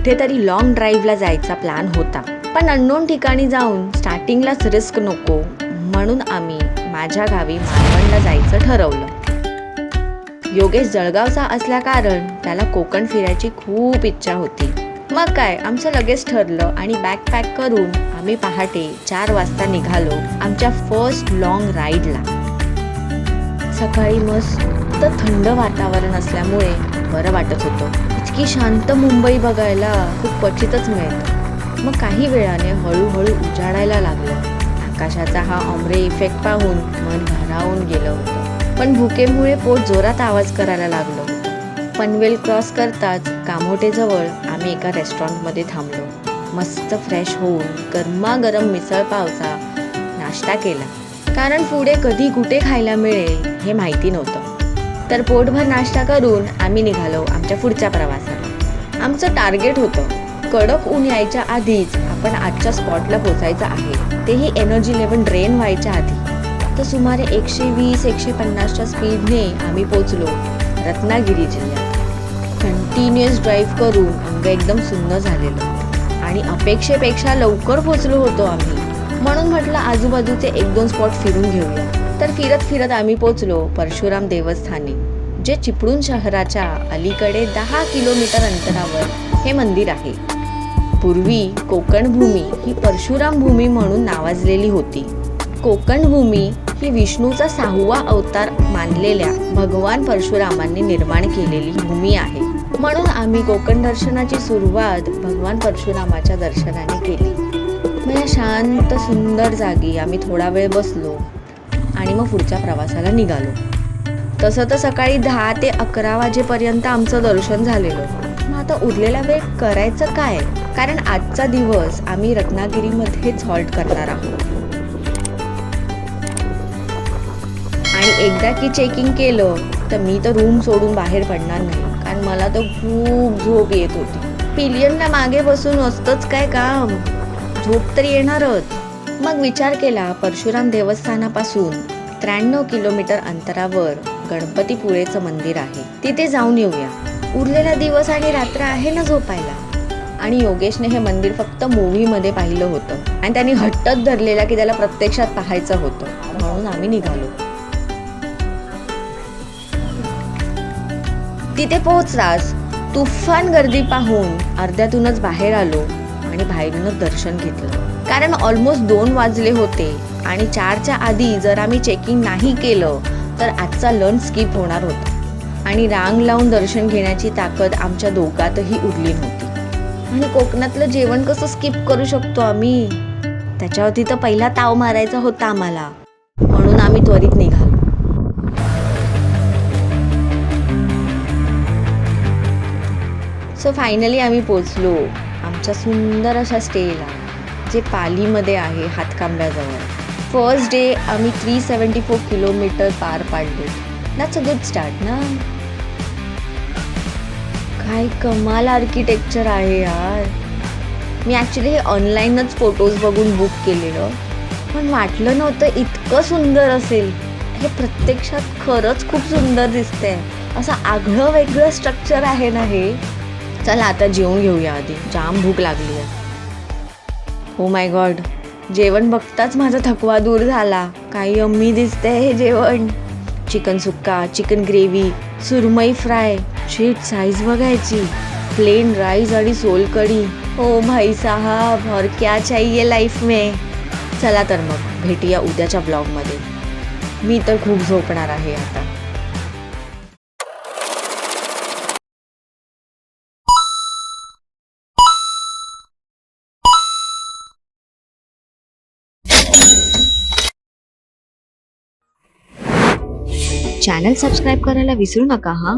कुठेतरी लॉंग ड्राईव्हला जायचा प्लॅन होता, पण अननोन ठिकाणी जाऊन स्टार्टिंगलाच रिस्क नको म्हणून आम्ही माझ्या गावी मालवणला जायचं ठरवलं. योगेश जळगावचा असल्या कारण त्याला कोकण फिरायची खूप इच्छा होती. मग काय आमचं लगेच ठरलं आणि बॅग पॅक करून आम्ही पहाटे 4 वाजता निघालो आमच्या फर्स्ट लॉंग राईडला. सकाळी मस्त थंड वातावरण असल्यामुळे बरं वाटत होतं. इतकी शांत मुंबई बघायला खूप क्वचितच मिळतं. मग काही वेळाने हळूहळू उजाडायला लागलं. आकाशाचा हा ऑम्ब्रे इफेक्ट पाहून मन भारावून गेलं होतं. पण भुकेमुळे पोट जोरात आवाज करायला लागलं होतं. पनवेल क्रॉस करताच कामोटेजवळ आम्ही एका रेस्टॉरंटमध्ये थांबलो. मस्त फ्रेश होऊन गरमागरम मिसळ पावचा नाश्ता केला, कारण पुढे कधी कुठे खायला मिळेल हे माहिती नव्हतं. तर पोटभर नाश्ता करून आम्ही निघालो आमच्या पुढच्या प्रवासाला. आमचं टार्गेट होतं कडक ऊन यायच्या आधीच आपण आजच्या स्पॉटला पोचायचं आहे, तेही एनर्जी लेवल ड्रेन व्हायच्या आधी. तर सुमारे 120-150च्या स्पीडने आम्ही पोचलो रत्नागिरी जिल्ह्यात. कंटिन्युअस ड्राईव्ह करून अंग एकदम सुन्न झालेलं आणि अपेक्षेपेक्षा लवकर पोचलो होतो आम्ही, म्हणून म्हटलं आजूबाजूचे 1-2 स्पॉट फिरून घेऊया. तर फिरत फिरत आम्ही पोचलो परशुराम देवस्थानी, जे चिपळूण शहराच्या अलीकडे 10 किलोमीटर अंतरावर हे मंदिर आहे. पूर्वी कोकणभूमी ही परशुराम भूमी म्हणून नावाजलेली होती. कोकणभूमी ही विष्णूचा 6वा अवतार मानलेल्या भगवान परशुरामांनी निर्माण केलेली भूमी आहे. म्हणून आम्ही कोकण दर्शनाची सुरुवात भगवान परशुरामाच्या दर्शनाने केली. मग या शांत सुंदर जागी आम्ही थोडा वेळ बसलो आणि मग पुढच्या प्रवासाला निघालो. तसं तर सकाळी 10 ते 11 वाजेपर्यंत आमचं दर्शन झालेलं. मग आता उरलेला वेळ करायचं काय, कारण आजचा दिवस आम्ही रत्नागिरीमध्येच हॉल्ट करणार आहोत. आणि एकदा की चेकिंग केलं तर मी तर रूम सोडून बाहेर पडणार नाही, कारण मला तर खूप झोप येत होती. पिलियनला मागे बसून असतंच काय काम, झोप तर येणारच. मग विचार केला परशुराम देवस्थानापासून 93 किलोमीटर अंतरावर गणपतीपुळेचं मंदिर आहे, तिथे जाऊन येऊया. उरलेला दिवस आणि रात्र आहे ना झोपायला. आणि योगेशने हे मंदिर फक्त मूव्हीमध्ये पाहिलं होतं आणि त्यांनी हट्टच धरलेला की त्याला प्रत्यक्षात पाहायचं होतं, म्हणून आम्ही निघालो. तिथे पोहोचताच तुफान गर्दी पाहून अर्ध्यातूनच बाहेर आलो आणि बाहेरूनच दर्शन घेतलं, कारण ऑलमोस्ट 2 वाजले होते आणि 4च्या आधी जर आम्ही चेकिंग नाही केलं तर आजचा लंच स्किप होणार होता आणि रांग लावून दर्शन घेण्याची ताकद आमच्या दोघातही उरली नव्हती. आणि कोकणातलं जेवण कसं स्किप करू शकतो आम्ही, त्याच्यावरती तर पहिला ताव मारायचा होता आम्हाला, म्हणून आम्ही त्वरित निघालो. सो फायनली आम्ही पोचलो आमच्या सुंदर अशा स्टेला, जे पालीमध्ये आहे हातकांब्याजवळ. फर्स्ट डे आम्ही 374 किलोमीटर पार पाडले. दॅट्स अ गुड स्टार्ट ना. काय कमाल आर्किटेक्चर आहे यार. मी ॲक्च्युली हे ऑनलाईनच फोटोज बघून बुक केलेलं, पण वाटलं नव्हतं इतकं सुंदर असेल. हे प्रत्यक्षात खरंच खूप सुंदर दिसतंय. असं आगळं वेगळं स्ट्रक्चर आहे ना हे. चला आता जेवून घेऊया आधी, जाम भूक लागली आहे. ओ माय गॉड, जेवण बघताच माझा थकवा दूर झाला. काही यम्मी दिसतंय हे जेवण. चिकन सुक्का, चिकन ग्रेव्ही, सुरमई फ्राय, शीट साईज बघायची, प्लेन राईस आणि सोलकढी. ओ भाई साहब, और क्या चाहिए लाईफ में. चला तर मग भेटूया उद्याच्या ब्लॉगमध्ये. मी तर खूप झोपणार आहे आता. चॅनल सबस्क्राईब करायला विसरू नका हा.